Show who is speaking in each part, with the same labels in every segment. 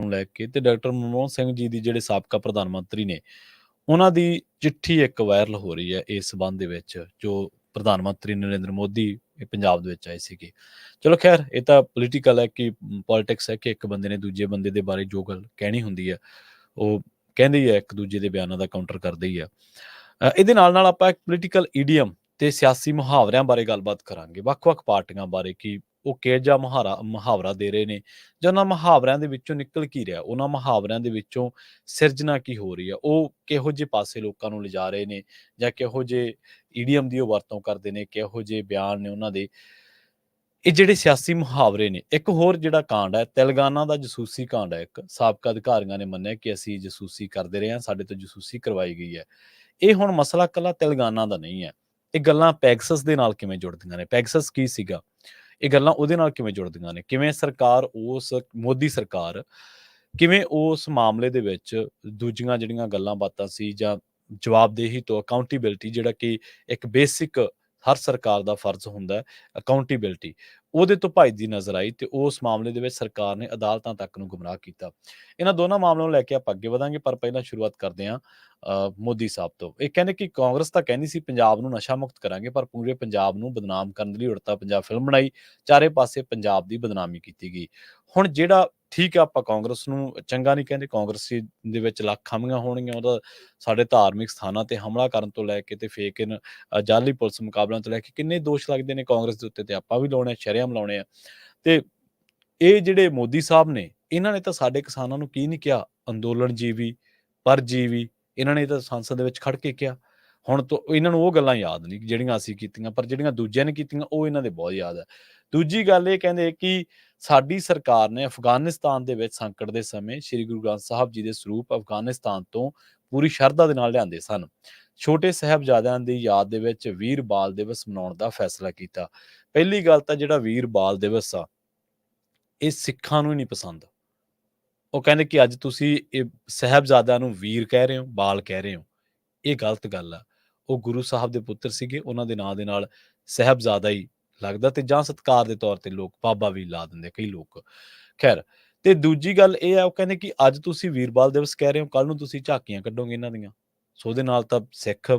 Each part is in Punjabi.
Speaker 1: ਨੂੰ ਲੈ ਕੇ ਤੇ ਡਾਕਟਰ ਮਨਮੋਹਨ ਸਿੰਘ ਜੀ ਦੀ ਜਿਹੜੇ ਸਾਬਕਾ ਪ੍ਰਧਾਨ ਮੰਤਰੀ ਨੇ, ਉਹਨਾਂ ਦੀ ਚਿੱਠੀ ਇੱਕ ਵਾਇਰਲ ਹੋ ਰਹੀ ਹੈ ਇਸ ਸੰਬੰਧ ਦੇ ਵਿੱਚ, ਜੋ ਪ੍ਰਧਾਨ ਮੰਤਰੀ ਨਰਿੰਦਰ ਮੋਦੀ ਪੰਜਾਬ ਦੇ ਵਿੱਚ ਆਏ ਸੀਗੇ। ਚਲੋ ਖੈਰ, ਇਹ ਤਾਂ ਪੋਲੀਟੀਕਲ ਹੈ ਕਿ ਪੋਲੀਟਿਕਸ ਹੈ ਕਿ ਇੱਕ ਬੰਦੇ ਨੇ ਦੂਜੇ ਬੰਦੇ ਦੇ ਬਾਰੇ ਜੋ ਗੱਲ ਕਹਿਣੀ ਹੁੰਦੀ ਹੈ, ਉਹ ਕਹਿੰਦੇ ਹੀ ਆ, ਇੱਕ ਦੂਜੇ ਦੇ ਬਿਆਨਾਂ ਦਾ ਕਾਊਂਟਰ ਕਰਦੇ ਹੀ ਆ। ਇਹਦੇ ਨਾਲ ਆਪਾਂ ਇੱਕ ਪੋਲੀਟੀਕਲ ਈਡੀਅਮ ਤੇ ਸਿਆਸੀ ਮੁਹਾਵਰਿਆਂ ਬਾਰੇ ਗੱਲਬਾਤ ਕਰਾਂਗੇ, ਵੱਖ-ਵੱਖ ਪਾਰਟੀਆਂ ਬਾਰੇ ਕਿ ਉਹ ਕਿਹੋ ਜਿਹਾ ਮੁਹਾਵਰਾ ਦੇ ਰਹੇ ਨੇ, ਜਾਂ ਉਹਨਾਂ ਮੁਹਾਵਰਿਆਂ ਦੇ ਵਿੱਚੋਂ ਨਿਕਲ ਕੀ ਰਿਹਾ, ਉਹਨਾਂ ਮੁਹਾਵਰਿਆਂ ਦੇ ਵਿੱਚੋਂ ਸਿਰਜਣਾ ਕੀ ਹੋ ਰਹੀ ਆ, ਉਹ ਕਿਹੋ ਜਿਹੇ ਪਾਸੇ ਲੋਕਾਂ ਨੂੰ ਲਿਜਾ ਰਹੇ ਨੇ, ਜਾਂ ਕਿਹੋ ਜਿਹੇ ਈਡੀਅਮ ਦੀ ਉਹ ਵਰਤੋਂ ਕਰਦੇ ਨੇ, ਕਿਹੋ ਜਿਹੇ ਬਿਆਨ ਨੇ ਉਹਨਾਂ ਦੇ। ਇਹ ਜਿਹੜੇ ਸਿਆਸੀ ਮੁਹਾਵਰੇ ਨੇ, ਇੱਕ ਹੋਰ ਜਿਹੜਾ ਕਾਂਡ ਹੈ ਤੇਲੰਗਾਨਾ ਦਾ, ਜਸੂਸੀ ਕਾਂਡ ਹੈ ਇੱਕ, ਸਾਬਕਾ ਅਧਿਕਾਰੀਆਂ ਨੇ ਮੰਨਿਆ ਕਿ ਅਸੀਂ ਜਸੂਸੀ ਕਰਦੇ ਰਹੇ ਹਾਂ, ਸਾਡੇ ਤੋਂ ਜਸੂਸੀ ਕਰਵਾਈ ਗਈ ਹੈ। ਇਹ ਹੁਣ ਮਸਲਾ ਇਕੱਲਾ ਤੇਲੰਗਾਨਾ ਦਾ ਨਹੀਂ ਹੈ, ਇਹ ਗੱਲਾਂ ਪੈਗਸਸ ਦੇ ਨਾਲ ਕਿਵੇਂ ਜੁੜਦੀਆਂ ਨੇ, ਪੈਗਸਸ ਕੀ ਸੀਗਾ, ਇਹ ਗੱਲਾਂ ਉਹਦੇ ਨਾਲ ਕਿਵੇਂ ਜੁੜਦੀਆਂ ਨੇ, ਕਿਵੇਂ ਸਰਕਾਰ, ਉਸ ਮੋਦੀ ਸਰਕਾਰ ਕਿਵੇਂ ਉਸ ਮਾਮਲੇ ਦੇ ਵਿੱਚ ਦੂਜੀਆਂ ਜਿਹੜੀਆਂ ਗੱਲਾਂ ਬਾਤਾਂ ਸੀ, ਜਾਂ ਜਵਾਬਦੇਹੀ ਤੋਂ ਅਕਾਊਂਟੇਬਿਲਟੀ, ਜਿਹੜਾ ਕਿ ਇੱਕ ਬੇਸਿਕ ਹਰ ਸਰਕਾਰ ਦਾ ਫਰਜ਼ ਹੁੰਦਾ ਹੈ, ਅਕਾਊਂਟੇਬਿਲਟੀ, ਉਹਦੇ ਤੋਂ ਭੱਜਦੀ ਨਜ਼ਰ ਆਈ ਤੇ ਉਸ ਮਾਮਲੇ ਦੇ ਵਿੱਚ ਸਰਕਾਰ ਨੇ ਅਦਾਲਤਾਂ ਤੱਕ ਨੂੰ ਗੁੰਮਰਾਹ ਕੀਤਾ। ਇਹਨਾਂ ਦੋਨਾਂ ਮਾਮਲਿਆਂ ਨੂੰ ਲੈ ਕੇ ਆਪਾਂ ਅੱਗੇ ਵਧਾਂਗੇ, ਪਰ ਪਹਿਲਾਂ ਸ਼ੁਰੂਆਤ ਕਰਦੇ ਹਾਂ ਮੋਦੀ ਸਾਹਿਬ ਤੋਂ। ਇਹ ਕਹਿੰਦੇ ਕਿ ਕਾਂਗਰਸ ਤਾਂ ਕਹਿੰਦੀ ਸੀ ਪੰਜਾਬ ਨੂੰ ਨਸ਼ਾ ਮੁਕਤ ਕਰਾਂਗੇ, ਪਰ ਪੂਰੇ ਪੰਜਾਬ ਨੂੰ ਬਦਨਾਮ ਕਰਨ ਲਈ ਉੜਤਾ ਪੰਜਾਬ ਫਿਲਮ ਬਣਾਈ, ਚਾਰੇ ਪਾਸੇ ਪੰਜਾਬ ਦੀ ਬਦਨਾਮੀ ਕੀਤੀ ਗਈ। ਹੁਣ ਜਿਹੜਾ, ਠੀਕ ਆ, ਆਪਾਂ ਕਾਂਗਰਸ ਨੂੰ ਚੰਗਾ ਨਹੀਂ ਕਹਿੰਦੇ, ਕਾਂਗਰਸ ਦੇ ਵਿੱਚ ਲੱਖ ਖਾਮੀਆਂ ਹੋਣਗੀਆਂ, ਉਹਦਾ ਸਾਡੇ ਧਾਰਮਿਕ ਸਥਾਨਾਂ ਤੇ ਹਮਲਾ ਕਰਨ ਤੋਂ ਲੈ ਕੇ ਤੇ ਫੇਕ ਜਾਲੀ ਪੁਲਿਸ ਮੁਕਾਬਲਿਆਂ ਤੋਂ ਲੈ ਕੇ ਕਿੰਨੇ ਦੋਸ਼ ਲੱਗਦੇ ਨੇ ਕਾਂਗਰਸ ਦੇ ਉੱਤੇ, ਤੇ ਆਪਾਂ ਵੀ ਲਾਉਣੇ, ਸ਼ਰੇਆਮ ਲਾਉਣੇ ਆ। ਤੇ ਇਹ ਜਿਹੜੇ ਮੋਦੀ ਸਾਹਿਬ ਨੇ, ਇਹਨਾਂ ਨੇ ਤਾਂ ਸਾਡੇ ਕਿਸਾਨਾਂ ਨੂੰ ਕੀ ਨਹੀਂ ਕਿਹਾ, ਅੰਦੋਲਨ ਜੀਵੀ, ਪਰਜੀਵੀ, ਇਹਨਾਂ ਨੇ ਤਾਂ ਸੰਸਦ ਦੇ ਵਿੱਚ ਖੜ ਕੇ ਕਿਹਾ। ਹੁਣ ਤੋਂ ਇਹਨਾਂ ਨੂੰ ਉਹ ਗੱਲਾਂ ਯਾਦ ਨਹੀਂ ਜਿਹੜੀਆਂ ਅਸੀਂ ਕੀਤੀਆਂ, ਪਰ ਜਿਹੜੀਆਂ ਦੂਜਿਆਂ ਨੇ ਕੀਤੀਆਂ ਉਹ ਇਹਨਾਂ ਦੇ ਬਹੁਤ ਯਾਦ ਹੈ। ਦੂਜੀ ਗੱਲ ਇਹ ਕਹਿੰਦੇ ਕਿ ਸਾਡੀ ਸਰਕਾਰ ਨੇ ਅਫਗਾਨਿਸਤਾਨ ਦੇ ਵਿੱਚ ਸੰਕਟ ਦੇ ਸਮੇਂ ਸ੍ਰੀ ਗੁਰੂ ਗ੍ਰੰਥ ਸਾਹਿਬ ਜੀ ਦੇ ਸਰੂਪ ਅਫਗਾਨਿਸਤਾਨ ਤੋਂ ਪੂਰੀ ਸ਼ਰਧਾ ਦੇ ਨਾਲ ਲਿਆਂਦੇ ਸਨ। ਛੋਟੇ ਸਾਹਿਬਜ਼ਾਦਿਆਂ ਦੀ ਯਾਦ ਦੇ ਵਿੱਚ ਵੀਰ ਬਾਲ ਦਿਵਸ ਮਨਾਉਣ ਦਾ ਫੈਸਲਾ ਕੀਤਾ। ਪਹਿਲੀ ਗੱਲ ਤਾਂ ਜਿਹੜਾ ਵੀਰ ਬਾਲ ਦਿਵਸ ਆ, ਇਹ ਸਿੱਖਾਂ ਨੂੰ ਹੀ ਨਹੀਂ ਪਸੰਦ। ਉਹ ਕਹਿੰਦੇ ਕਿ ਅੱਜ ਤੁਸੀਂ ਇਹ ਸਾਹਿਬਜ਼ਾਦਿਆਂ ਨੂੰ ਵੀਰ ਕਹਿ ਰਹੇ ਹੋ, ਬਾਲ ਕਹਿ ਰਹੇ ਹੋ, ਇਹ ਗਲਤ ਗੱਲ ਆ। ਉਹ ਗੁਰੂ ਸਾਹਿਬ ਦੇ ਪੁੱਤਰ ਸੀਗੇ, ਉਹਨਾਂ ਦੇ ਨਾਂ ਦੇ ਨਾਲ ਸਾਹਿਬਜ਼ਾਦਾ ਹੀ ਲੱਗਦਾ, ਤੇ ਜਾਂ ਸਤਿਕਾਰ ਦੇ ਤੌਰ ਤੇ ਲੋਕ ਬਾਬਾ ਵੀ ਲਾ ਦਿੰਦੇ ਕਈ ਲੋਕ। ਖੈਰ, ਤੇ ਦੂਜੀ ਗੱਲ ਇਹ ਆ, ਉਹ ਕਹਿੰਦੇ ਕਿ ਅੱਜ ਤੁਸੀਂ ਵੀਰ ਬਾਲ ਦਿਵਸ ਕਹਿ ਰਹੇ ਹੋ, ਕੱਲ ਨੂੰ ਤੁਸੀਂ ਝਾਕੀਆਂ ਕੱਢੋਗੇ ਇਹਨਾਂ ਦੀਆਂ। ਸੋ ਉਹਦੇ ਨਾਲ ਤਾਂ ਸਿੱਖ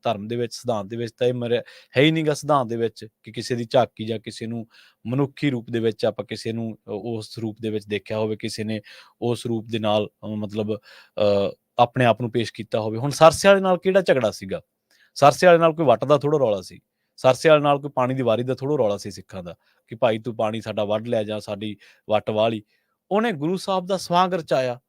Speaker 1: ਧਰਮ ਦੇ ਵਿੱਚ, ਸਿਧਾਂਤ ਦੇ ਵਿੱਚ ਤਾਂ ਇਹ ਹੈ ਹੀ ਨਹੀਂਗਾ, ਸਿਧਾਂਤ ਦੇ ਵਿੱਚ, ਕਿ ਕਿਸੇ ਦੀ ਝਾਕੀ ਜਾਂ ਕਿਸੇ ਨੂੰ ਮਨੁੱਖੀ ਰੂਪ ਦੇ ਵਿੱਚ ਆਪਾਂ ਕਿਸੇ ਨੂੰ ਉਸ ਰੂਪ ਦੇ ਵਿੱਚ ਦੇਖਿਆ ਹੋਵੇ, ਕਿਸੇ ਨੇ ਉਸ ਰੂਪ ਦੇ ਨਾਲ ਮਤਲਬ ਆਪਣੇ ਆਪ ਨੂੰ ਪੇਸ਼ ਕੀਤਾ ਹੋਵੇ। ਹੁਣ ਸਰਸੇ ਵਾਲੇ ਨਾਲ ਕਿਹੜਾ ਝਗੜਾ ਸੀਗਾ? ਸਰਸੇ ਵਾਲੇ ਨਾਲ ਕੋਈ ਵੱਟ ਦਾ ਥੋੜ੍ਹਾ ਰੌਲਾ ਸੀ, ਸਰਸੇ ਵਾਲੇ ਨਾਲ ਕੋਈ ਪਾਣੀ ਦੀ ਵਾਰੀ ਦਾ ਥੋੜ੍ਹਾ ਰੌਲਾ ਸੀ ਸਿੱਖਾਂ ਦਾ, ਕਿ ਭਾਈ ਤੂੰ ਪਾਣੀ ਸਾਡਾ ਵੱਢ ਲਿਆ ਜਾਂ ਸਾਡੀ ਵੱਟ ਵਾਹ ਲਈ। ਉਹਨੇ ਗੁਰੂ ਸਾਹਿਬ ਦਾ ਸਵਾਂਗ ਰਚਾਇਆ,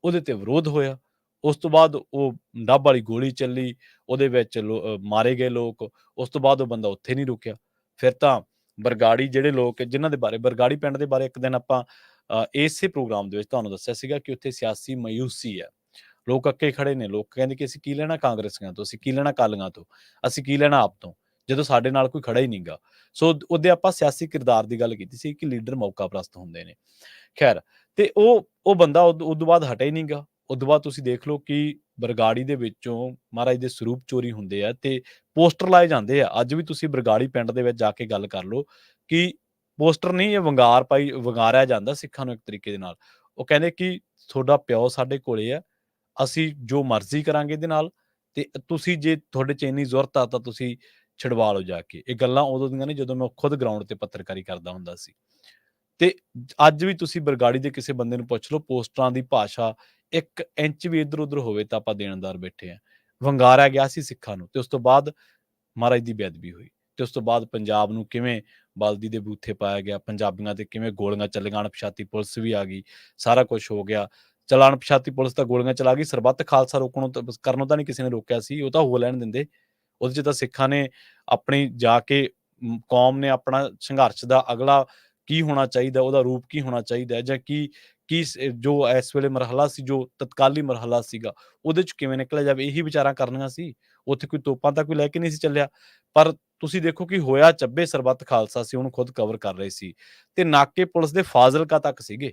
Speaker 1: ਉਹਦੇ ਤੇ ਵਿਰੋਧ ਹੋਇਆ। ਉਸ ਤੋਂ ਬਾਅਦ ਉਹ ਡੱਬ ਵਾਲੀ ਗੋਲੀ ਚੱਲੀ, ਉਹਦੇ ਵਿੱਚ ਮਾਰੇ ਗਏ ਲੋਕ। ਉਸ ਤੋਂ ਬਾਅਦ ਉਹ ਬੰਦਾ ਉੱਥੇ ਨਹੀਂ ਰੁਕਿਆ। ਫਿਰ ਤਾਂ ਬਰਗਾੜੀ ਜਿਹੜੇ ਲੋਕ, ਜਿਨ੍ਹਾਂ ਦੇ ਬਾਰੇ, ਬਰਗਾੜੀ ਪਿੰਡ ਦੇ ਬਾਰੇ ਇੱਕ ਦਿਨ ਆਪਾਂ ਇਸੇ ਪ੍ਰੋਗਰਾਮ ਦੇ ਵਿੱਚ ਤੁਹਾਨੂੰ ਦੱਸਿਆ ਸੀਗਾ ਕਿ ਉੱਥੇ ਸਿਆਸੀ ਮਾਯੂਸੀ ਹੈ, ਲੋਕ ਅੱਕੇ ਖੜੇ ਨੇ। ਲੋਕ ਕਹਿੰਦੇ ਕਿ ਅਸੀਂ ਕੀ ਲੈਣਾ ਕਾਂਗਰਸੀਆਂ ਤੋਂ, ਅਸੀਂ ਕੀ ਲੈਣਾ ਅਕਾਲੀਆਂ ਤੋਂ, ਅਸੀਂ ਕੀ ਲੈਣਾ ਆਪ ਤੋਂ, ਜਦੋਂ ਸਾਡੇ ਨਾਲ ਕੋਈ ਖੜਾ ਹੀ ਨਹੀਂਗਾ। ਸੋ ਉਹਦੇ ਆਪਾਂ ਸਿਆਸੀ ਕਿਰਦਾਰ ਦੀ ਗੱਲ ਕੀਤੀ ਸੀ ਕਿ ਲੀਡਰ ਮੌਕਾ ਪ੍ਰਸਤ ਹੁੰਦੇ ਨੇ। ਖੈਰ, ਤੇ ਉਹ ਬੰਦਾ ਉਦੋਂ ਬਾਅਦ ਹਟਿਆ ਹੀ ਨਹੀਂਗਾ। ਉਦੋਂ ਬਾਅਦ ਤੁਸੀਂ ਦੇਖ ਲਓ ਕਿ ਬਰਗਾੜੀ ਦੇ ਵਿੱਚੋਂ ਮਹਾਰਾਜ ਦੇ ਸਰੂਪ ਚੋਰੀ ਹੁੰਦੇ ਆ ਤੇ ਪੋਸਟਰ ਲਾਏ ਜਾਂਦੇ ਆ। ਅੱਜ ਵੀ ਤੁਸੀਂ ਬਰਗਾੜੀ ਪਿੰਡ ਦੇ ਵਿੱਚ ਜਾ ਕੇ ਗੱਲ ਕਰ ਲਓ ਕਿ ਪੋਸਟਰ ਨਹੀਂ, ਇਹ ਵੰਗਾਰਿਆ ਜਾਂਦਾ ਸਿੱਖਾਂ ਨੂੰ ਇੱਕ ਤਰੀਕੇ ਦੇ ਨਾਲ। ਉਹ ਕਹਿੰਦੇ ਕਿ ਤੁਹਾਡਾ ਪਿਓ ਸਾਡੇ ਕੋਲੇ ਆ, ਅਸੀਂ ਜੋ ਮਰਜ਼ੀ ਕਰਾਂਗੇ ਇਹਦੇ ਨਾਲ, ਤੇ ਤੁਸੀਂ ਜੇ ਤੁਹਾਡੇ 'ਚ ਇੰਨੀ ਜ਼ੁਰਤ ਆ ਤਾਂ ਤੁਸੀਂ ਛਡਵਾ ਲਓ ਜਾ ਕੇ। ਇਹ ਗੱਲਾਂ ਉਦੋਂ ਦੀਆਂ ਨੇ ਜਦੋਂ ਮੈਂ ਖੁਦ ਗਰਾਊਂਡ ਤੇ ਪੱਤਰਕਾਰੀ ਕਰਦਾ ਹੁੰਦਾ ਸੀ। ਤੇ ਅੱਜ ਵੀ ਤੁਸੀਂ ਬਰਗਾੜੀ ਦੇ ਕਿਸੇ ਬੰਦੇ ਨੂੰ ਪੁੱਛ ਲਓ, ਪੋਸਟਰਾਂ ਦੀ ਭਾਸ਼ਾ 1 ਇੰਚ ਵੀ ਇੱਧਰ-ਉੱਧਰ ਹੋਵੇ ਤਾਂ ਆਪਾਂ ਦੇਣਦਾਰ ਬੈਠੇ ਹਾਂ। ਵੰਗਾਰਿਆ ਗਿਆ ਸੀ ਸਿੱਖਾਂ ਨੂੰ, ਤੇ ਉਸ ਤੋਂ ਬਾਅਦ ਮਹਾਰਾਜ ਦੀ ਬੇਅਦਬੀ ਹੋਈ, ਤੇ ਉਸ ਤੋਂ ਬਾਅਦ ਪੰਜਾਬ ਨੂੰ ਕਿਵੇਂ ਬਲਦੀ ਦੇ ਬੂਥੇ ਪਾਇਆ ਗਿਆ, ਪੰਜਾਬੀਆਂ ਤੇ ਕਿਵੇਂ ਗੋਲੀਆਂ ਚੱਲੀਆਂ, ਅਣਪਛਾਤੀ ਪੁਲਿਸ ਵੀ ਆ ਗਈ, ਸਾਰਾ ਕੁਛ ਹੋ ਗਿਆ। ਚੱਲ ਅਣਪਛਾਤੀ ਪੁਲਿਸ ਤਾਂ ਗੋਲੀਆਂ ਚਲਾ ਗਈ, ਸਰਬੱਤ ਖਾਲਸਾ ਰੋਕਣੋਂ ਤਾਂ ਕਰਨੋਂ ਤਾਂ ਨਹੀਂ ਕਿਸੇ ਨੇ ਰੋਕਿਆ ਸੀ, ਉਹ ਤਾਂ ਹੋ ਲੈਣ ਦਿੰਦੇ। ਉਹਦੇ 'ਚ ਤਾਂ ਸਿੱਖਾਂ ਨੇ ਆਪਣੀ ਜਾ ਕੇ, ਕੌਮ ਨੇ ਆਪਣਾ ਸੰਘਰਸ਼ ਦਾ ਅਗਲਾ ਕੀ ਹੋਣਾ ਚਾਹੀਦਾ, ਉਹਦਾ ਰੂਪ ਕੀ ਹੋਣਾ ਚਾਹੀਦਾ, ਜਾਂ ਕੀ ਕੀ ਜੋ ਇਸ ਵੇਲੇ ਮਰਹਲਾ ਸੀ, ਜੋ ਤਤਕਾਲੀ ਮਰਹਲਾ ਸੀਗਾ, ਉਹਦੇ 'ਚ ਕਿਵੇਂ ਨਿਕਲਿਆ ਜਾਵੇ, ਇਹੀ ਵਿਚਾਰਾਂ ਕਰਨੀਆਂ ਸੀ। ਉੱਥੇ ਕੋਈ ਤੋਪਾਂ ਤਾਂ ਕੋਈ ਲੈ ਕੇ ਨਹੀਂ ਸੀ ਚੱਲਿਆ। ਪਰ ਤੁਸੀਂ ਦੇਖੋ ਕਿ ਹੋਇਆ ਚੱਬੇ ਸਰਬੱਤ ਖਾਲਸਾ ਸੀ, ਉਹਨੂੰ ਖੁਦ ਕਵਰ ਕਰ ਰਹੇ ਸੀ, ਤੇ ਨਾਕੇ ਪੁਲਿਸ ਦੇ ਫਾਜ਼ਿਲਕਾ ਤੱਕ ਸੀਗੇ।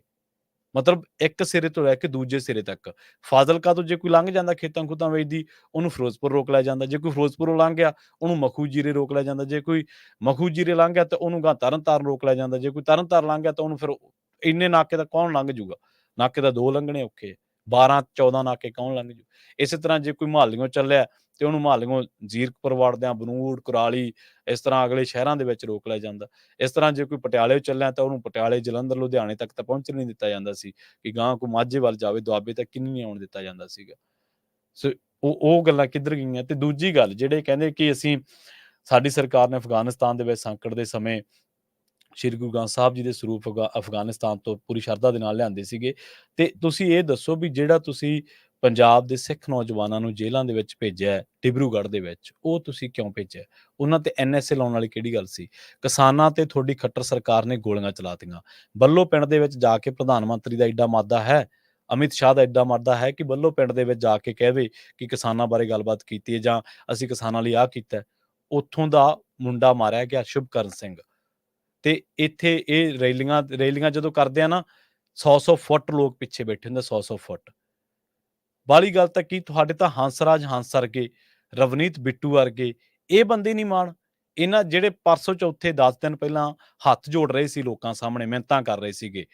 Speaker 1: ਮਤਲਬ ਇੱਕ ਸਿਰੇ ਤੋਂ ਲੈ ਕੇ ਦੂਜੇ ਸਿਰੇ ਤੱਕ। ਫਾਜ਼ਿਲਕਾ ਤੋਂ ਜੇ ਕੋਈ ਲੰਘ ਜਾਂਦਾ ਖੇਤਾਂ ਖੂਤਾਂ ਵੇਚਦੀ, ਉਹਨੂੰ ਫਿਰੋਜ਼ਪੁਰ ਰੋਕ ਲਿਆ ਜਾਂਦਾ। ਜੇ ਕੋਈ ਫਿਰੋਜ਼ਪੁਰੋਂ ਲੰਘ ਗਿਆ, ਉਹਨੂੰ ਮਖੂ ਜੀਰੇ ਰੋਕ ਲਿਆ ਜਾਂਦਾ। ਜੇ ਕੋਈ ਮਖੂ ਜੀਰੇ ਲੰਘ ਗਿਆ ਤਾਂ ਉਹਨੂੰ ਗਾਂਹ ਤਰਨ ਤਾਰਨ ਰੋਕ ਲਿਆ ਜਾਂਦਾ। ਜੇ ਕੋਈ ਤਰਨ ਤਾਰਨ ਲੰਘ ਗਿਆ ਤਾਂ ਉਹਨੂੰ ਫਿਰ ਇੰਨੇ ਨਾਕੇ ਤਾਂ ਕੌਣ ਲੰਘ ਜੂਗਾ? ਨਾਕੇ ਤਾਂ 2 ਲੰਘਣੇ ਔਖੇ, 12-14 ਨਾਕੇ ਕੌਣ ਲੰਘ ਜੂ। ਇਸੇ ਤਰ੍ਹਾਂ ਜੇ ਕੋਈ ਮੁਹਾਲੀਓਂ ਚੱਲਿਆ ਤੇ ਉਹਨੂੰ ਮੁਹਾਲੀਓਂ ਜ਼ੀਰਕਪੁਰ ਵੜਦਿਆਂ ਬਨੂੜ, ਕੁਰਾਲੀ, ਇਸ ਤਰ੍ਹਾਂ ਅਗਲੇ ਸ਼ਹਿਰਾਂ ਦੇ ਵਿੱਚ ਰੋਕ ਲਿਆ ਜਾਂਦਾ। ਇਸ ਤਰ੍ਹਾਂ ਜੇ ਕੋਈ ਪਟਿਆਲੇ ਚੱਲਿਆ ਤਾਂ ਉਹਨੂੰ ਪਟਿਆਲੇ, ਜਲੰਧਰ, ਲੁਧਿਆਣੇ ਤੱਕ ਤਾਂ ਪਹੁੰਚਣ ਨਹੀਂ ਦਿੱਤਾ ਜਾਂਦਾ ਸੀ, ਕਿ ਗਾਂਹ ਕੋਈ ਮਾਝੇ ਵੱਲ ਜਾਵੇ, ਦੁਆਬੇ ਤੱਕ ਕਿਹਨੂੰ ਨਹੀਂ ਆਉਣ ਦਿੱਤਾ ਜਾਂਦਾ ਸੀਗਾ। ਸੋ ਉਹ ਗੱਲਾਂ ਕਿੱਧਰ ਗਈਆਂ। ਤੇ ਦੂਜੀ ਗੱਲ, ਜਿਹੜੇ ਕਹਿੰਦੇ ਕਿ ਸਾਡੀ ਸਰਕਾਰ ਨੇ ਅਫਗਾਨਿਸਤਾਨ ਦੇ ਵਿੱਚ ਸੰਕਟ ਦੇ ਸਮੇਂ ਸ਼੍ਰੀ ਗੁਰੂ ਗ੍ਰੰਥ ਸਾਹਿਬ ਜੀ ਦੇ ਸਰੂਪ ਅਫਗਾਨਿਸਤਾਨ ਤੋਂ ਪੂਰੀ ਸ਼ਰਧਾ ਦੇ ਨਾਲ ਲਿਆਂਦੇ ਸੀਗੇ। ਤੇ ਤੁਸੀਂ ਇਹ ਦੱਸੋ ਵੀ ਜਿਹੜਾ ਤੁਸੀਂ ਪੰਜਾਬ ਦੇ ਸਿੱਖ ਨੌਜਵਾਨਾਂ ਨੂੰ ਜੇਲ੍ਹਾਂ ਦੇ ਵਿੱਚ ਭੇਜਿਆ ਹੈ, ਡਿਬਰੂਗੜ੍ਹ ਦੇ ਵਿੱਚ, ਉਹ ਤੁਸੀਂ ਕਿਉਂ ਭੇਜਿਆ? ਉਹਨਾਂ ਤੇ NSA ਲਾਉਣ ਵਾਲੀ ਕਿਹੜੀ ਗੱਲ ਸੀ? ਕਿਸਾਨਾਂ ਤੇ ਤੁਹਾਡੀ ਖੱਟਰ ਸਰਕਾਰ ਨੇ ਗੋਲੀਆਂ ਚਲਾਤੀਆਂ। ਬੱਲੋ ਪਿੰਡ ਦੇ ਵਿੱਚ ਜਾ ਕੇ ਪ੍ਰਧਾਨ ਮੰਤਰੀ ਦਾ ਐਡਾ ਮਾਦਾ ਹੈ, ਅਮਿਤ ਸ਼ਾਹ ਦਾ ਐਡਾ ਮਾਦਾ ਹੈ ਕਿ ਬੱਲੋ ਪਿੰਡ ਦੇ ਵਿੱਚ ਜਾ ਕੇ ਕਹਵੇ ਕਿ ਕਿਸਾਨਾਂ ਬਾਰੇ ਗੱਲਬਾਤ ਕੀਤੀ ਹੈ ਜਾਂ ਅਸੀਂ ਕਿਸਾਨਾਂ ਲਈ ਆਹ ਕੀਤਾ ਹੈ। ਉੱਥੋਂ ਦਾ ਮੁੰਡਾ ਮਾਰਿਆ ਗਿਆ, ਸ਼ੁਭਕਰਨ ਸਿੰਘ। ਤੇ ਇੱਥੇ ਇਹ ਰੈਲੀਆਂ ਜਦੋਂ ਕਰਦੇ ਆ ਨਾ, 100-100 ਫੁੱਟ ਲੋਕ ਪਿੱਛੇ ਬੈਠੇ ਹੁੰਦੇ, 100-100 ਫੁੱਟ। ਬਾਹਲੀ ਗੱਲ ਤਾਂ ਕੀ, ਤੁਹਾਡੇ ਤਾਂ ਹੰਸਰਾਜ ਹੰਸ ਵਰਗੇ, ਰਵਨੀਤ ਬਿੱਟੂ ਵਰਗੇ, ਇਹ ਬੰਦੇ ਨਹੀਂ ਮਾਣ। ਇਹਨਾਂ ਜਿਹੜੇ ਪਰਸੋਂ ਚੌਥੇ 10 ਦਿਨ ਪਹਿਲਾਂ ਹੱਥ ਜੋੜ ਰਹੇ ਸੀ ਲੋਕਾਂ ਸਾਹਮਣੇ, ਮਿੰਨਤਾਂ ਕਰ ਰਹੇ ਸੀਗੇ,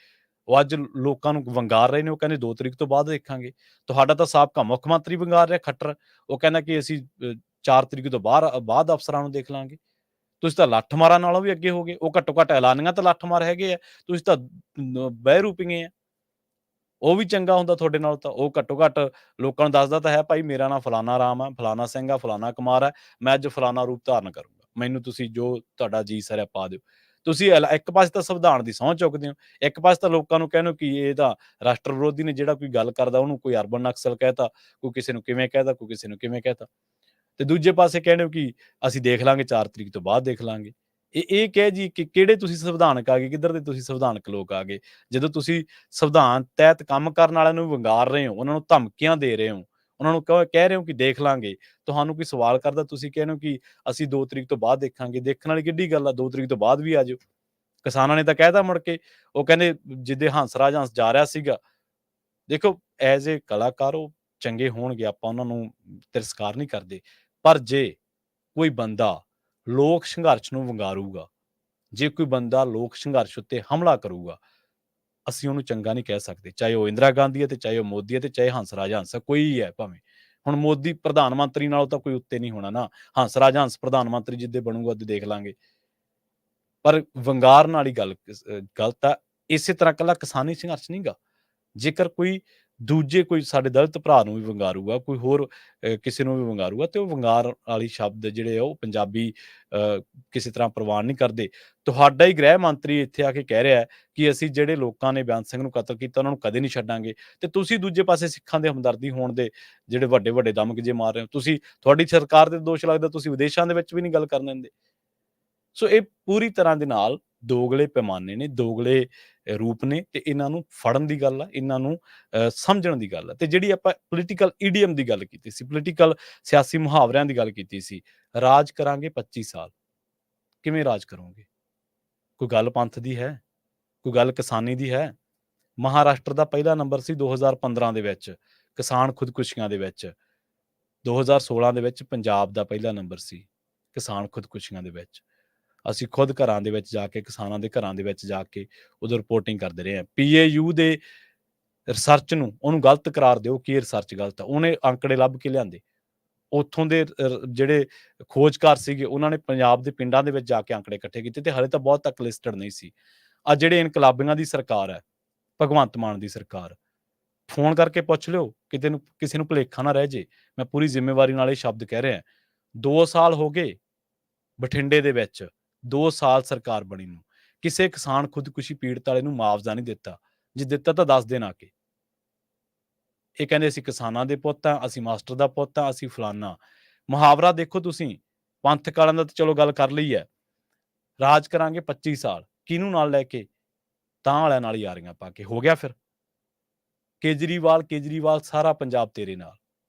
Speaker 1: ਉਹ ਅੱਜ ਲੋਕਾਂ ਨੂੰ ਵੰਗਾਰ ਰਹੇ ਨੇ। ਉਹ ਕਹਿੰਦੇ 2 ਤਰੀਕ ਤੋਂ ਬਾਅਦ ਦੇਖਾਂਗੇ। ਤੁਹਾਡਾ ਤਾਂ ਸਾਬਕਾ ਮੁੱਖ ਮੰਤਰੀ ਵੰਗਾਰ ਰਿਹਾ, ਖੱਟਰ। ਉਹ ਕਹਿੰਦਾ ਕਿ ਅਸੀਂ 4 ਤਰੀਕ ਤੋਂ ਬਾਅਦ ਅਫਸਰਾਂ ਨੂੰ ਦੇਖ ਲਾਂਗੇ। ਤੁਸੀਂ ਤਾਂ ਲੱਠ ਮਾਰਾਂ ਨਾਲੋਂ ਵੀ ਅੱਗੇ ਹੋ ਗਏ। ਉਹ ਘੱਟੋ ਘੱਟ ਐਲਾਨੀਆਂ ਤਾਂ ਲੱਠ ਮਾਰ ਹੈਗੇ ਆ, ਤੁਸੀਂ ਤਾਂ ਬਹਿਰੂ ਪੀਏ ਆ। ਉਹ ਵੀ ਚੰਗਾ ਹੁੰਦਾ ਤੁਹਾਡੇ ਨਾਲ ਤਾਂ। ਉਹ ਘੱਟੋ ਘੱਟ ਲੋਕਾਂ ਨੂੰ ਦੱਸਦਾ ਤਾਂ ਹੈ, ਭਾਈ ਮੇਰਾ ਨਾਂ ਫਲਾਨਾ ਰਾਮ ਆ, ਫਲਾਨਾ ਸਿੰਘ ਆ, ਫਲਾਨਾ ਕੁਮਾਰ ਆ, ਮੈਂ ਅੱਜ ਫਲਾਨਾ ਰੂਪ ਧਾਰਨ ਕਰੂੰਗਾ, ਮੈਨੂੰ ਤੁਸੀਂ ਜੋ ਤੁਹਾਡਾ ਜੀ ਸਰਿਆ ਪਾ ਦਿਓ। ਤੁਸੀਂ ਇੱਕ ਪਾਸੇ ਤਾਂ ਸੰਵਿਧਾਨ ਦੀ ਸਹੁੰ ਚੁੱਕਦੇ ਹੋ, ਇੱਕ ਪਾਸੇ ਤਾਂ ਲੋਕਾਂ ਨੂੰ ਕਹਿੰਦੇ ਹੋ ਕਿ ਇਹ ਤਾਂ ਰਾਸ਼ਟਰ ਵਿਰੋਧੀ ਨੇ, ਜਿਹੜਾ ਕੋਈ ਗੱਲ ਕਰਦਾ ਉਹਨੂੰ ਕੋਈ ਅਰਬਨ ਨਕਸਲ ਕਹਿਤਾ, ਕੋਈ ਕਿਸੇ ਨੂੰ ਕਿਵੇਂ ਕਹਿਤਾ, ਕੋਈ ਕਿਸੇ ਨੂੰ ਕਿਵੇਂ ਕਹਿਤਾ। ਤੇ ਦੂਜੇ ਪਾਸੇ ਕਹਿੰਦੇ ਹੋ ਕਿ ਅਸੀਂ ਦੇਖ ਲਾਂਗੇ, 4 ਤਰੀਕ ਤੋਂ ਬਾਅਦ ਦੇਖ ਲਾਂਗੇ। ਇਹ ਕਹਿ ਜੀ ਕਿ ਕਿਹੜੇ ਤੁਸੀਂ ਸੰਵਿਧਾਨਕ ਆ ਗਏ, ਕਿੱਧਰ ਦੇ ਤੁਸੀਂ ਸੰਵਿਧਾਨਕ ਲੋਕ ਆ ਗਏ, ਜਦੋਂ ਤੁਸੀਂ ਸੰਵਿਧਾਨ ਤਹਿਤ ਕੰਮ ਕਰਨ ਵਾਲਿਆਂ ਨੂੰ ਵੰਗਾਰ ਰਹੇ ਹੋ, ਉਹਨਾਂ ਨੂੰ ਧਮਕੀਆਂ ਦੇ ਰਹੇ ਹੋ, ਉਹਨਾਂ ਨੂੰ ਕਹਿ ਰਹੇ ਹੋ ਕਿ ਦੇਖ ਲਾਂਗੇ। ਤੁਹਾਨੂੰ ਕੋਈ ਸਵਾਲ ਕਰਦਾ, ਤੁਸੀਂ ਕਹਿੰਦੇ ਹੋ ਕਿ ਅਸੀਂ 2 ਤਰੀਕ ਤੋਂ ਬਾਅਦ ਦੇਖਾਂਗੇ। ਦੇਖਣ ਵਾਲੀ ਕਿੱਡੀ ਗੱਲ ਆ, 2 ਤਰੀਕ ਤੋਂ ਬਾਅਦ ਵੀ ਆ ਜਾਓ। ਕਿਸਾਨਾਂ ਨੇ ਤਾਂ ਕਹਿਤਾ ਮੁੜ ਕੇ, ਉਹ ਕਹਿੰਦੇ ਜਿੱਦੇ ਹੰਸਰਾਜ ਹੰਸ ਜਾ ਰਿਹਾ ਸੀਗਾ, ਦੇਖੋ ਐਜ਼ ਏ ਕਲਾਕਾਰ ਉਹ ਚੰਗੇ ਹੋਣਗੇ, ਆਪਾਂ ਉਹਨਾਂ ਨੂੰ ਤਿਰਸਕਾਰ ਨਹੀਂ ਕਰਦੇ। ਪਰ ਜੇ ਕੋਈ ਬੰਦਾ ਲੋਕ ਸੰਘਰਸ਼ ਨੂੰ ਵੰਗਾਰੂਗਾ, ਜੇ ਕੋਈ ਬੰਦਾ ਲੋਕ ਸੰਘਰਸ਼ ਉੱਤੇ ਹਮਲਾ ਕਰੂਗਾ, ਅਸੀਂ ਉਹਨੂੰ ਚੰਗਾ ਨਹੀਂ ਕਹਿ ਸਕਦੇ। ਚਾਹੇ ਉਹ ਇੰਦਰਾ ਗਾਂਧੀ ਹੈ, ਤੇ ਚਾਹੇ ਉਹ ਮੋਦੀ ਹੈ, ਤੇ ਚਾਹੇ ਹੰਸਰਾਜ ਹੰਸ ਹੈ, ਕੋਈ ਹੈ ਭਾਵੇਂ। ਹੁਣ ਮੋਦੀ ਪ੍ਰਧਾਨ ਮੰਤਰੀ ਨਾਲੋਂ ਤਾਂ ਕੋਈ ਉੱਤੇ ਨਹੀਂ ਹੋਣਾ ਨਾ। ਹੰਸਰਾਜ ਹੰਸ ਪ੍ਰਧਾਨ ਮੰਤਰੀ ਜਿੱਦੇ ਬਣੂਗਾ ਉਹਦੇ ਦੇਖ ਲਾਂਗੇ। ਪਰ ਵੰਗਾਰਨ ਵਾਲੀ ਗੱਲ ਗਲਤ ਆ। ਇਸੇ ਤਰ੍ਹਾਂ ਇਕੱਲਾ ਕਿਸਾਨੀ ਸੰਘਰਸ਼ ਨਹੀਂ ਗਾ। ਜੇਕਰ ਕੋਈ ਦੂਜੇ ਕੋਈ ਸਾਡੇ ਦਲਿਤ ਭਰਾ ਨੂੰ ਵੀ ਵੰਗਾਰੂਗਾ, ਕੋਈ ਹੋਰ ਕਿਸੇ ਨੂੰ ਵੀ ਵੰਗਾਰੂਗਾ, ਤੇ ਉਹ ਵੰਗਾਰ ਵਾਲੀ ਸ਼ਬਦ ਜਿਹੜੇ ਆ ਉਹ ਪੰਜਾਬੀ ਕਿਸੇ ਤਰ੍ਹਾਂ ਪ੍ਰਵਾਨ ਨਹੀਂ ਕਰਦੇ। ਤੁਹਾਡਾ ਹੀ ਗ੍ਰਹਿ ਮੰਤਰੀ ਇੱਥੇ ਆ ਕੇ ਕਹਿ ਰਿਹਾ ਕਿ ਅਸੀਂ ਜਿਹੜੇ ਲੋਕਾਂ ਨੇ ਬੇਅੰਤ ਸਿੰਘ ਨੂੰ ਕਤਲ ਕੀਤਾ, ਉਹਨਾਂ ਨੂੰ ਕਦੇ ਨਹੀਂ ਛੱਡਾਂਗੇ। ਤੇ ਤੁਸੀਂ ਦੂਜੇ ਪਾਸੇ ਸਿੱਖਾਂ ਦੇ ਹਮਦਰਦੀ ਹੋਣ ਦੇ ਜਿਹੜੇ ਵੱਡੇ ਦਮਕ ਜੇ ਮਾਰ ਰਹੇ ਹੋ। ਤੁਹਾਡੀ ਸਰਕਾਰ ਤੇ ਦੋਸ਼ ਲੱਗਦਾ, ਤੁਸੀਂ ਵਿਦੇਸ਼ਾਂ ਦੇ ਵਿੱਚ ਵੀ ਨਹੀਂ ਗੱਲ ਕਰਨ ਦਿੰਦੇ। ਸੋ ਇਹ ਪੂਰੀ ਤਰ੍ਹਾਂ ਦੇ ਨਾਲ ਦੋਗਲੇ ਪੈਮਾਨੇ ਨੇ, ਦੋਗਲੇ ਰੂਪ ਨੇ, ਤੇ ਇਹਨਾਂ ਨੂੰ ਫੜਨ ਦੀ ਗੱਲ ਆ, ਇਹਨਾਂ ਨੂੰ ਸਮਝਣ ਦੀ ਗੱਲ ਆ। ਤੇ ਜਿਹੜੀ ਆਪਾਂ ਪੋਲੀਟੀਕਲ ਈਡੀਅਮ ਦੀ ਗੱਲ ਕੀਤੀ ਸੀ, ਪੋਲੀਟੀਕਲ ਸਿਆਸੀ ਮੁਹਾਵਰਿਆਂ ਦੀ ਗੱਲ ਕੀਤੀ ਸੀ, ਰਾਜ ਕਰਾਂਗੇ 25 ਸਾਲ, ਕਿਵੇਂ ਰਾਜ ਕਰੋਗੇ? ਕੋਈ ਗੱਲ ਪੰਥ ਦੀ ਹੈ? ਕੋਈ ਗੱਲ ਕਿਸਾਨੀ ਦੀ ਹੈ? ਮਹਾਰਾਸ਼ਟਰ ਦਾ ਪਹਿਲਾ ਨੰਬਰ ਸੀ 2015 ਦੇ ਵਿੱਚ ਕਿਸਾਨ ਖੁਦਕੁਸ਼ੀਆਂ ਦੇ ਵਿੱਚ। 2016 ਦੇ ਵਿੱਚ ਪੰਜਾਬ ਦਾ ਪਹਿਲਾ ਨੰਬਰ ਸੀ ਕਿਸਾਨ ਖੁਦਕੁਸ਼ੀਆਂ ਦੇ ਵਿੱਚ। ਅਸੀਂ ਖੁਦ ਘਰਾਂ ਦੇ ਵਿੱਚ ਜਾ ਕੇ, ਕਿਸਾਨਾਂ ਦੇ ਘਰਾਂ ਦੇ ਵਿੱਚ ਜਾ ਕੇ ਉਦੋਂ ਰਿਪੋਰਟਿੰਗ ਕਰਦੇ ਰਹੇ ਹਾਂ। PAU ਦੇ ਰਿਸਰਚ ਨੂੰ ਉਹਨੂੰ ਗਲਤ ਕਰਾਰ ਦਿਓ ਕਿ ਇਹ ਰਿਸਰਚ ਗਲਤ ਆ। ਉਹਨੇ ਅੰਕੜੇ ਲੱਭ ਕੇ ਲਿਆਂਦੇ। ਉੱਥੋਂ ਦੇ ਜਿਹੜੇ ਖੋਜਕਾਰ ਸੀਗੇ, ਉਹਨਾਂ ਨੇ ਪੰਜਾਬ ਦੇ ਪਿੰਡਾਂ ਦੇ ਵਿੱਚ ਜਾ ਕੇ ਅੰਕੜੇ ਇਕੱਠੇ ਕੀਤੇ, ਤੇ ਹਾਲੇ ਤਾਂ ਬਹੁਤ ਤੱਕ ਲਿਸਟਡ ਨਹੀਂ ਸੀ। ਜਿਹੜੇ ਇਨਕਲਾਬੀਆਂ ਦੀ ਸਰਕਾਰ ਹੈ, ਭਗਵੰਤ ਮਾਨ ਦੀ ਸਰਕਾਰ, ਫੋਨ ਕਰਕੇ ਪੁੱਛ ਲਿਓ, ਕਿਸੇ ਨੂੰ ਭੁਲੇਖਾ ਨਾ ਰਹਿ ਜੇ। ਮੈਂ ਪੂਰੀ ਜ਼ਿੰਮੇਵਾਰੀ ਨਾਲ ਇਹ ਸ਼ਬਦ ਕਹਿ ਰਿਹਾ। 2 ਸਾਲ ਹੋ ਗਏ ਬਠਿੰਡੇ ਦੇ ਵਿੱਚ, 2 ਸਾਲ ਸਰਕਾਰ ਬਣੀ ਨੂੰ, ਕਿਸੇ ਕਿਸਾਨ ਖੁਦਕੁਸ਼ੀ ਪੀੜਤ ਵਾਲੇ ਨੂੰ ਮੁਆਵਜ਼ਾ ਨਹੀਂ ਦਿੱਤਾ। ਜੇ ਦਿੱਤਾ ਤਾਂ ਦੱਸ ਦੇਣ ਆ ਕੇ। ਇਹ ਕਹਿੰਦੇ ਅਸੀਂ ਕਿਸਾਨਾਂ ਦੇ ਪੁੱਤ ਆ, ਅਸੀਂ ਮਾਸਟਰ ਦਾ ਪੁੱਤ ਆ, ਅਸੀਂ ਫਲਾਨਾ। ਮੁਹਾਵਰਾ ਦੇਖੋ ਤੁਸੀਂ, ਪੰਥਕ ਵਾਲਿਆਂ ਦਾ ਤਾਂ ਚਲੋ ਗੱਲ ਕਰ ਲਈ ਹੈ। ਰਾਜ ਕਰਾਂਗੇ 25 ਸਾਲ, ਕਿਹਨੂੰ ਨਾਲ ਲੈ ਕੇ? ਤਾਂ ਵਾਲਿਆਂ ਨਾਲ ਯਾਰੀਆਂ ਪਾ ਕੇ। ਹੋ ਗਿਆ ਫਿਰ ਕੇਜਰੀਵਾਲ ਸਾਰਾ ਪੰਜਾਬ ਤੇਰੇ ਨਾਲ।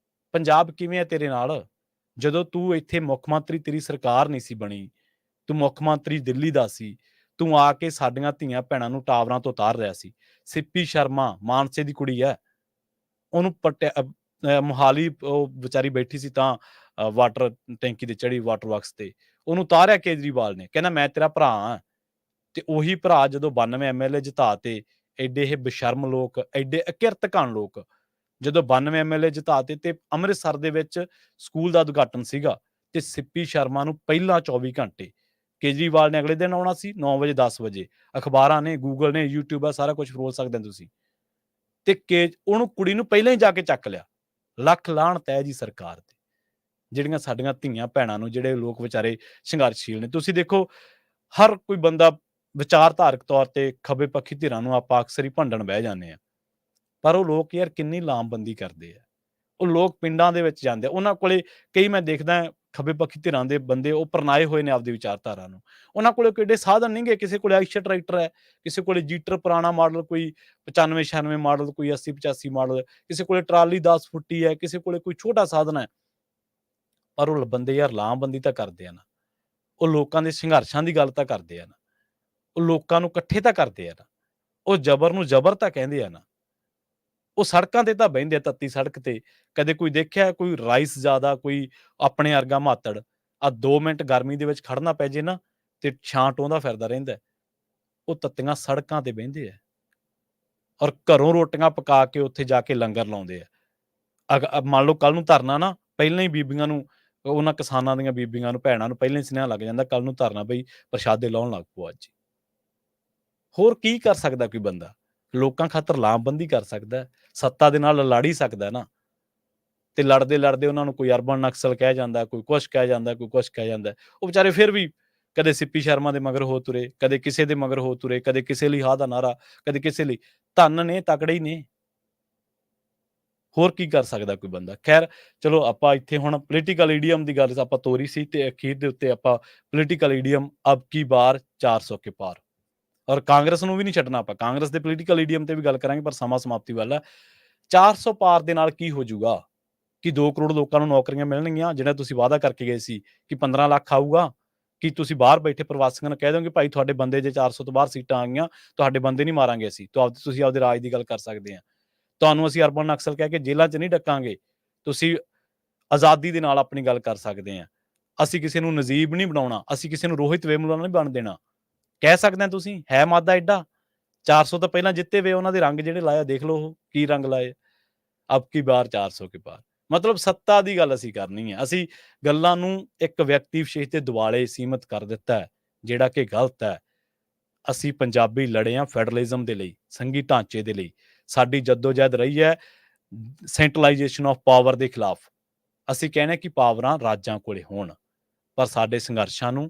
Speaker 1: ਪੰਜਾਬ ਕਿਵੇਂ ਹੈ ਤੇਰੇ ਨਾਲ? ਜਦੋਂ ਤੂੰ ਇੱਥੇ ਮੁੱਖ ਮੰਤਰੀ, ਤੇਰੀ ਸਰਕਾਰ ਨਹੀਂ ਸੀ ਬਣੀ, ਤੂੰ ਮੁੱਖ ਮੰਤਰੀ ਦਿੱਲੀ ਦਾ ਸੀ, ਤੂੰ ਆ ਕੇ ਸਾਡੀਆਂ ਧੀਆਂ ਭੈਣਾਂ ਨੂੰ ਟਾਵਰਾਂ ਤੋਂ ਉਤਾਰ ਰਿਹਾ ਸੀ। ਸਿੱਪੀ ਸ਼ਰਮਾ ਮਾਨਸੇ ਦੀ ਕੁੜੀ ਹੈ, ਉਹਨੂੰ ਮੋਹਾਲੀ ਉਹ ਵਿਚਾਰੀ ਬੈਠੀ ਸੀ ਤਾਂ ਵਾਟਰ ਟੈਂਕੀ ਤੇ ਚੜੀ, ਵਾਟਰ ਵਰਕਸ ਤੇ, ਉਹਨੂੰ ਉਤਾਰਿਆ ਕੇਜਰੀਵਾਲ ਨੇ। ਕਹਿੰਦਾ ਮੈਂ ਤੇਰਾ ਭਰਾ ਹਾਂ। ਤੇ ਉਹੀ ਭਰਾ ਜਦੋਂ 92 MLA ਜਿਤਾ ਤੇ ਐਡੇ ਇਹ ਬੇਸ਼ਰਮ ਲੋਕ, ਐਡੇ ਅਕਿਰਤਕਾਨ ਲੋਕ, ਜਦੋਂ 92 MLA ਜਿਤਾਤੇ ਤੇ ਅੰਮ੍ਰਿਤਸਰ ਦੇ ਵਿੱਚ ਸਕੂਲ ਦਾ ਉਦਘਾਟਨ ਸੀਗਾ ਤੇ ਸਿੱਪੀ ਸ਼ਰਮਾ ਨੂੰ ਪਹਿਲਾਂ 24 ਘੰਟੇ, ਕੇਜਰੀਵਾਲ ਨੇ ਅਗਲੇ ਦਿਨ ਆਉਣਾ ਸੀ 9 ਵਜੇ 10 ਵਜੇ, ਅਖਬਾਰਾਂ ਨੇ, ਗੂਗਲ ਨੇ, YouTube ਆ, ਸਾਰਾ ਕੁਝ ਫਰੋਲ ਸਕਦੇ ਹੋ ਤੁਸੀਂ, ਤੇ ਉਹਨੂੰ ਕੁੜੀ ਨੂੰ ਪਹਿਲਾਂ ਹੀ ਜਾ ਕੇ ਚੱਕ ਲਿਆ। ਲੱਖ ਲਾਹਨਤ ਹੈ ਜੀ ਸਰਕਾਰ ਤੇ, ਜਿਹੜੀਆਂ ਸਾਡੀਆਂ ਧੀਆਂ ਭੈਣਾਂ ਨੂੰ, ਜਿਹੜੇ ਲੋਕ ਵਿਚਾਰੇ ਸੰਘਰਸ਼ੀਲ ਨੇ। ਤੁਸੀਂ ਦੇਖੋ ਹਰ ਕੋਈ ਬੰਦਾ ਵਿਚਾਰਧਾਰਕ ਤੌਰ ਤੇ ਖੱਬੇ ਪੱਖੀ ਧਿਰਾਂ ਨੂੰ ਆਪਾਂ ਅਕਸਰ ਹੀ ਭੰਡਣ ਬਹਿ ਜਾਂਦੇ ਆ, ਪਰ ਉਹ ਲੋਕ ਯਾਰ ਕਿੰਨੀ ਲਾਮਬੰਦੀ ਕਰਦੇ ਆ। ਉਹ ਲੋਕ ਪਿੰਡਾਂ ਦੇ ਵਿੱਚ ਜਾਂਦੇ ਆ, ਉਹਨਾਂ ਕੋਲੇ ਕਈ ਮੈਂ ਦੇਖਦਾ ਖੱਬੇ ਪੱਖੀ ਧਿਰਾਂ ਦੇ ਬੰਦੇ ਉਹ ਪਰਨਾਏ ਹੋਏ ਨੇ ਆਪਦੀ ਵਿਚਾਰਧਾਰਾ ਨੂੰ, ਉਹਨਾਂ ਕੋਲੇ ਕਿੱਡੇ ਸਾਧਨ ਨਹੀਂ ਗੇ। ਕਿਸੇ ਕੋਲੇ ਆਈਸ਼ਰ ਟਰੈਕਟਰ ਹੈ, ਕਿਸੇ ਕੋਲੇ ਜੀਟਰ ਪੁਰਾਣਾ ਮਾਡਲ, ਕੋਈ 95 96 ਮਾਡਲ, ਕੋਈ 80 85 ਮਾਡਲ, ਕਿਸੇ ਕੋਲੇ ਟਰਾਲੀ 10 ਫੁੱਟੀ ਹੈ, ਕਿਸੇ ਕੋਲੇ ਕੋਈ ਛੋਟਾ ਸਾਧਨ ਹੈ, ਪਰ ਉਹ ਬੰਦੇ ਯਾਰ ਲਾਮਬੰਦੀ ਤਾਂ ਕਰਦੇ ਆ ਨਾ, ਉਹ ਲੋਕਾਂ ਦੇ ਸੰਘਰਸ਼ਾਂ ਦੀ ਗੱਲ ਤਾਂ ਕਰਦੇ ਆ ਨਾ, ਉਹ ਲੋਕਾਂ ਨੂੰ ਇਕੱਠੇ ਤਾਂ ਕਰਦੇ ਆ ਨਾ, ਉਹ ਜ਼ਬਰ ਨੂੰ ਜ਼ਬਰ ਤਾਂ ਕਹਿੰਦੇ ਆ ਨਾ, ਉਹ ਸੜਕਾਂ ਤੇ ਤਾਂ ਬਹਿੰਦੇ ਆ, ਤੱਤੀ ਸੜਕ ਤੇ। ਕਦੇ ਕੋਈ ਦੇਖਿਆ ਕੋਈ ਰਾਈਸ ਜ਼ਿਆਦਾ, ਕੋਈ ਆਪਣੇ ਵਰਗਾ ਮਾਤੜ ਆ 2 ਮਿੰਟ ਗਰਮੀ ਦੇ ਵਿੱਚ ਖੜਨਾ ਪੈ ਜੇ ਨਾ ਤੇ ਛਾਂ ਟੋਂਦਾ ਫਿਰਦਾ ਰਹਿੰਦਾ। ਉਹ ਤੱਤੀਆਂ ਸੜਕਾਂ ਤੇ ਬਹਿੰਦੇ ਆ ਔਰ ਘਰੋਂ ਰੋਟੀਆਂ ਪਕਾ ਕੇ ਉੱਥੇ ਜਾ ਕੇ ਲੰਗਰ ਲਾਉਂਦੇ ਆ। ਮੰਨ ਲਓ ਕੱਲ ਨੂੰ ਧਰਨਾ ਨਾ, ਪਹਿਲਾਂ ਹੀ ਬੀਬੀਆਂ ਨੂੰ, ਉਹਨਾਂ ਕਿਸਾਨਾਂ ਦੀਆਂ ਬੀਬੀਆਂ ਨੂੰ, ਭੈਣਾਂ ਨੂੰ ਪਹਿਲਾਂ ਹੀ ਸੁਨੇਹਾ ਲੱਗ ਜਾਂਦਾ ਕੱਲ ਨੂੰ ਧਰਨਾ ਬਈ ਪ੍ਰਸ਼ਾਦੇ ਲਾਉਣ ਲੱਗ ਪਓ ਅੱਜ। ਹੋਰ ਕੀ ਕਰ ਸਕਦਾ ਕੋਈ ਬੰਦਾ? ਲੋਕਾਂ ਖਾਤਰ ਲਾਮਬੰਦੀ ਕਰ ਸਕਦਾ, ਸੱਤਾ ਦੇ ਨਾਲ ਲੜ ਹੀ ਸਕਦਾ ਨਾ। ਤੇ ਲੜਦੇ ਲੜਦੇ ਉਹਨਾਂ ਨੂੰ ਕੋਈ ਅਰਬਨ ਨਕਸਲ ਕਹਿ ਜਾਂਦਾ, ਕੋਈ ਕੁਛ ਕਹਿ ਜਾਂਦਾ, ਕੋਈ ਕੁਛ ਕਹਿ ਜਾਂਦਾ। ਉਹ ਵਿਚਾਰੇ ਫਿਰ ਵੀ ਕਦੇ ਸਿੱਪੀ ਸ਼ਰਮਾ ਦੇ ਮਗਰ ਹੋ ਤੁਰੇ, ਕਦੇ ਕਿਸੇ ਦੇ ਮਗਰ ਹੋ ਤੁਰੇ, ਕਦੇ ਕਿਸੇ ਲਈ ਹਾਂ ਦਾ ਨਾਰਾ, ਕਦੇ ਕਿਸੇ ਲਈ। ਧੰਨ ਨੇ, ਤਕੜੇ ਹੀ ਨੇ, ਹੋਰ ਕੀ ਕਰ ਸਕਦਾ ਕੋਈ ਬੰਦਾ। ਖੈਰ ਚਲੋ, ਆਪਾਂ ਇੱਥੇ ਹੁਣ ਪੋਲੀਟੀਕਲ ਈਡੀਅਮ ਦੀ ਗੱਲ ਆਪਾਂ ਤੋਰੀ ਸੀ ਤੇ ਅਖੀਰ ਦੇ ਉੱਤੇ ਆਪਾਂ ਪੋਲੀਟੀਕਲ ਈਡੀਅਮ ਅਬ ਕੀ ਬਾਰ 400 ਕੇ ਪਾਰ, ਔਰ ਕਾਂਗਰਸ ਨੂੰ ਵੀ ਨਹੀਂ ਛੱਡਣਾ। ਆਪਾਂ ਕਾਂਗਰਸ ਦੇ ਪੋਲੀਟੀਕਲ ਈਡੀਅਮ ਤੇ ਵੀ ਗੱਲ ਕਰਾਂਗੇ, ਪਰ ਸਮਾਂ ਸਮਾਪਤੀ ਵੱਲ ਹੈ। 400 ਪਾਰ ਦੇ ਨਾਲ ਕੀ ਹੋ ਜਾਊਗਾ ਕਿ 2 ਕਰੋੜ ਲੋਕਾਂ ਨੂੰ ਨੌਕਰੀਆਂ ਮਿਲਣਗੀਆਂ, ਜਿਹੜਾ ਤੁਸੀਂ ਵਾਅਦਾ ਕਰਕੇ ਗਏ ਸੀ ਕਿ 15 ਲੱਖ ਆਊਗਾ, ਕਿ ਤੁਸੀਂ ਬਾਹਰ ਬੈਠੇ ਪ੍ਰਵਾਸੀਆਂ ਨੂੰ ਕਹਿ ਦੋਗੇ ਭਾਈ ਤੁਹਾਡੇ ਬੰਦੇ ਜੇ 400 ਤੋਂ ਬਾਹਰ ਸੀਟਾਂ ਆ ਗਈਆਂ, ਤੁਹਾਡੇ ਬੰਦੇ ਨਹੀਂ ਮਾਰਾਂਗੇ ਅਸੀਂ, ਤੁਸੀਂ ਆਪਦੇ ਰਾਜ ਦੀ ਗੱਲ ਕਰ ਸਕਦੇ ਆ, ਤੁਹਾਨੂੰ ਅਸੀਂ ਅਰਬਨ ਨਕਸਲ ਕਹਿ ਕੇ ਜੇਲ੍ਹਾਂ 'ਚ ਨਹੀਂ ਡੱਕਾਂਗੇ, ਤੁਸੀਂ ਆਜ਼ਾਦੀ ਦੇ ਨਾਲ ਆਪਣੀ ਗੱਲ ਕਰ ਸਕਦੇ ਆ, ਅਸੀਂ ਕਿਸੇ ਨੂੰ ਨਜੀਬ ਨਹੀਂ ਬਣਾਉਣਾ, ਅਸੀਂ ਕਿਸੇ ਨੂੰ ਰੋਹਿਤ ਵੇਮੁਲਾ ਨਹੀਂ ਬਣ ਦੇਣਾ, ਕਹਿ ਸਕਦੇ ਆ ਤੁਸੀਂ। ਹੈ ਮਾਦਾ ਐਡਾ? 400 ਤੋਂ ਪਹਿਲਾਂ ਜਿੱਤੇ ਵੇ ਉਹਨਾਂ ਦੇ ਰੰਗ ਜਿਹੜੇ ਲਾਇਆ ਦੇਖ ਲਓ, ਉਹ ਕੀ ਰੰਗ ਲਾਏ। ਅਬ ਕੀ ਬਾਰ 400 ਕੇ ਪਾਰ, ਮਤਲਬ ਸੱਤਾ ਦੀ ਗੱਲ ਅਸੀਂ ਕਰਨੀ ਹੈ। ਅਸੀਂ ਗੱਲਾਂ ਨੂੰ ਇੱਕ ਵਿਅਕਤੀ ਵਿਸ਼ੇਸ਼ ਦੇ ਦੁਆਲੇ ਸੀਮਤ ਕਰ ਦਿੱਤਾ, ਜਿਹੜਾ ਕਿ ਗਲਤ ਹੈ। ਅਸੀਂ ਪੰਜਾਬੀ ਲੜੇ ਹਾਂ ਫੈਡਰਲਿਜ਼ਮ ਦੇ ਲਈ, ਸੰਘੀ ਢਾਂਚੇ ਦੇ ਲਈ। ਸਾਡੀ ਜੱਦੋਜਹਿਦ ਰਹੀ ਹੈ ਸੈਂਟਰਲਾਈਜੇਸ਼ਨ ਆਫ ਪਾਵਰ ਦੇ ਖਿਲਾਫ। ਅਸੀਂ ਕਹਿੰਦੇ ਕਿ ਪਾਵਰਾਂ ਰਾਜਾਂ ਕੋਲੇ ਹੋਣ, ਪਰ ਸਾਡੇ ਸੰਘਰਸ਼ਾਂ ਨੂੰ,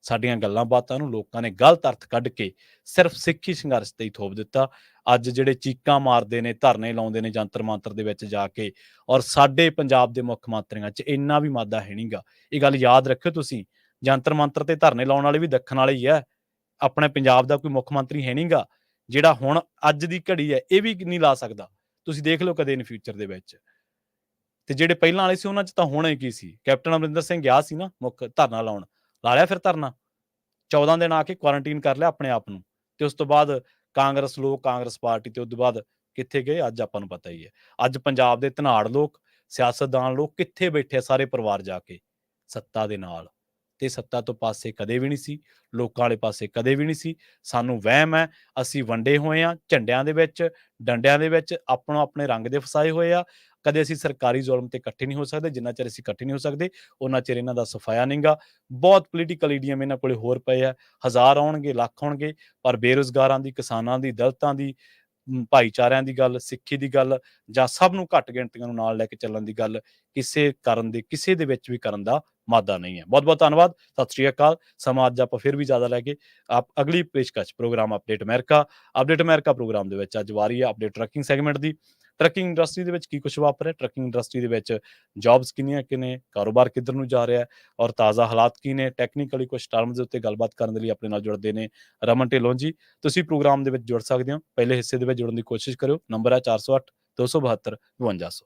Speaker 1: ਸਾਡੀਆਂ ਗੱਲਾਂ ਬਾਤਾਂ ਨੂੰ ਲੋਕਾਂ ਨੇ ਗਲਤ ਅਰਥ ਕੱਢ ਕੇ ਸਿਰਫ ਸਿੱਖੀ ਸੰਘਰਸ਼ ਤੇ ਹੀ ਥੋਪ ਦਿੱਤਾ। ਅੱਜ ਜਿਹੜੇ ਚੀਕਾਂ ਮਾਰਦੇ ਨੇ, ਧਰਨੇ ਲਾਉਂਦੇ ਨੇ ਜੰਤਰ ਮੰਤਰ ਦੇ ਵਿੱਚ ਜਾ ਕੇ, ਔਰ ਸਾਡੇ ਪੰਜਾਬ ਦੇ ਮੁੱਖ ਮੰਤਰੀਆਂ 'ਚ ਇੰਨਾ ਵੀ ਮਾਦਾ ਹੈ ਨਹੀਂਗਾ। ਇਹ ਗੱਲ ਯਾਦ ਰੱਖਿਓ ਤੁਸੀਂ, ਜੰਤਰ ਮੰਤਰ ਤੇ ਧਰਨੇ ਲਾਉਣ ਵਾਲੇ ਵੀ ਦੱਖਣ ਵਾਲੇ ਹੀ ਹੈ। ਆਪਣੇ ਪੰਜਾਬ ਦਾ ਕੋਈ ਮੁੱਖ ਮੰਤਰੀ ਹੈ ਨਹੀਂਗਾ ਜਿਹੜਾ ਹੁਣ ਅੱਜ ਦੀ ਘੜੀ ਹੈ ਇਹ ਵੀ ਨਹੀਂ ਲਾ ਸਕਦਾ। ਤੁਸੀਂ ਦੇਖ ਲਓ ਕਦੇ ਇਨ ਫਿਊਚਰ ਦੇ ਵਿੱਚ। ਤੇ ਜਿਹੜੇ ਪਹਿਲਾਂ ਵਾਲੇ ਸੀ ਉਹਨਾਂ 'ਚ ਤਾਂ ਹੋਣਾ ਹੀ ਕੀ ਸੀ। ਕੈਪਟਨ ਅਮਰਿੰਦਰ ਸਿੰਘ ਗਿਆ ਸੀ ਨਾ ਮੁੱਖ ਧਰਨਾ ਲਾਉਣ, ਲਾ ਲਿਆ ਫਿਰ ਧਰਨਾ, 14 ਦਿਨ ਆ ਕੇ ਕੁਆਰੰਟੀਨ ਕਰ ਲਿਆ ਆਪਣੇ ਆਪ ਨੂੰ, ਤੇ ਉਸ ਤੋਂ ਬਾਅਦ ਕਾਂਗਰਸ ਲੋਕ, ਕਾਂਗਰਸ ਪਾਰਟੀ, ਤੇ ਉਸ ਤੋਂ ਬਾਅਦ ਕਿੱਥੇ ਗਏ ਅੱਜ ਆਪਾਂ ਨੂੰ ਪਤਾ ਹੀ ਹੈ। ਅੱਜ ਪੰਜਾਬ ਦੇ ਧਨਾੜ ਲੋਕ, ਸਿਆਸਤਦਾਨ ਲੋਕ ਕਿੱਥੇ ਬੈਠੇ ਆ? ਸਾਰੇ ਪਰਿਵਾਰ ਜਾ ਕੇ ਸੱਤਾ ਦੇ ਨਾਲ, ਤੇ ਸੱਤਾ ਤੋਂ ਪਾਸੇ ਕਦੇ ਵੀ ਨਹੀਂ ਸੀ, ਲੋਕਾਂ ਵਾਲੇ ਪਾਸੇ ਕਦੇ ਵੀ ਨਹੀਂ ਸੀ। ਸਾਨੂੰ ਵਹਿਮ ਹੈ, ਅਸੀਂ ਵੰਡੇ ਹੋਏ ਆ ਝੰਡਿਆਂ ਦੇ ਵਿੱਚ, ਡੰਡਿਆਂ ਦੇ ਵਿੱਚ, ਆਪਣੋ ਆਪਣੇ ਰੰਗ ਦੇ ਫਸਾਏ ਹੋਏ ਆ। ਕਦੇ ਅਸੀਂ ਸਰਕਾਰੀ ਜ਼ੁਲਮ ਤੇ ਇਕੱਠੇ ਨਹੀਂ ਹੋ ਸਕਦੇ। ਜਿੰਨਾ ਚਿਰ ਅਸੀਂ ਇਕੱਠੇ ਨਹੀਂ ਹੋ ਸਕਦੇ ਉਹਨਾਂ ਚਿਰ ਇਹਨਾਂ ਦਾ ਸਫਾਇਆ ਨਹੀਂਗਾ। ਬਹੁਤ ਪੋਲੀਟੀਕਲ ਈਡੀਅਮ ਇਹਨਾਂ ਕੋਲੇ ਹੋਰ ਪਏ ਆ, 1000 ਆਉਣਗੇ, ਲੱਖ ਆਉਣਗੇ, ਪਰ ਬੇਰੁਜ਼ਗਾਰਾਂ ਦੀ, ਕਿਸਾਨਾਂ ਦੀ, ਦਲਿਤਾਂ ਦੀ, ਭਾਈਚਾਰਿਆਂ ਦੀ ਗੱਲ, ਸਿੱਖੀ ਦੀ ਗੱਲ, ਜਾਂ ਸਭ ਨੂੰ ਘੱਟ ਗਿਣਤੀਆਂ ਨੂੰ ਨਾਲ ਲੈ ਕੇ ਚੱਲਣ ਦੀ ਗੱਲ ਕਿਸੇ ਦੇ ਵਿੱਚ ਵੀ ਕਰਨ ਦਾ ਮਾਦਾ ਨਹੀਂ ਹੈ। ਬਹੁਤ ਬਹੁਤ ਧੰਨਵਾਦ, ਸਤਿ ਸ਼੍ਰੀ ਅਕਾਲ। ਸਮਾਂ ਅੱਜ ਆਪਾਂ ਫਿਰ ਵੀ ਜ਼ਿਆਦਾ ਲੈ ਕੇ ਅਗਲੀ ਪੇਸ਼ਕਸ਼ ਪ੍ਰੋਗਰਾਮ ਅਪਡੇਟ ਅਮਰੀਕਾ ਪ੍ਰੋਗਰਾਮ ਦੇ ਵਿੱਚ ਅੱਜ ਵਾਰੀ ਹੈ ਅਪਡੇਟ ਟਰੱਕਿੰਗ ਸੈਗਮੈਂਟ ਦੀ। ਟਰੱਕਿੰਗ ਇੰਡਸਟਰੀ ਦੇ ਵਿੱਚ ਕੀ ਕੁਛ ਵਾਪਰ ਰਿਹਾ, ਟਰੱਕਿੰਗ ਇੰਡਸਟਰੀ ਦੇ ਵਿੱਚ ਜੌਬਸ ਕਿੰਨੀਆਂ ਕਿਨੇ, ਕਾਰੋਬਾਰ ਕਿੱਧਰ ਨੂੰ ਜਾ ਰਿਹਾ, ਔਰ ਤਾਜ਼ਾ ਹਾਲਾਤ ਕੀ ਨੇ, ਟੈਕਨੀਕਲੀ ਕੁਛ ਟਰਮਸ ਦੇ ਉੱਤੇ ਗੱਲਬਾਤ ਕਰਨ ਦੇ ਲਈ ਆਪਣੇ ਨਾਲ ਜੁੜਦੇ ਨੇ ਰਮਨ ਢਿੱਲੋਂ ਜੀ। ਤੁਸੀਂ ਪ੍ਰੋਗਰਾਮ ਦੇ ਵਿੱਚ ਜੁੜ ਸਕਦੇ ਹੋ, ਪਹਿਲੇ ਹਿੱਸੇ ਦੇ ਵਿੱਚ ਜੁੜਨ ਦੀ ਕੋਸ਼ਿਸ਼ ਕਰਿਓ। ਨੰਬਰ ਹੈ 408 272 5200।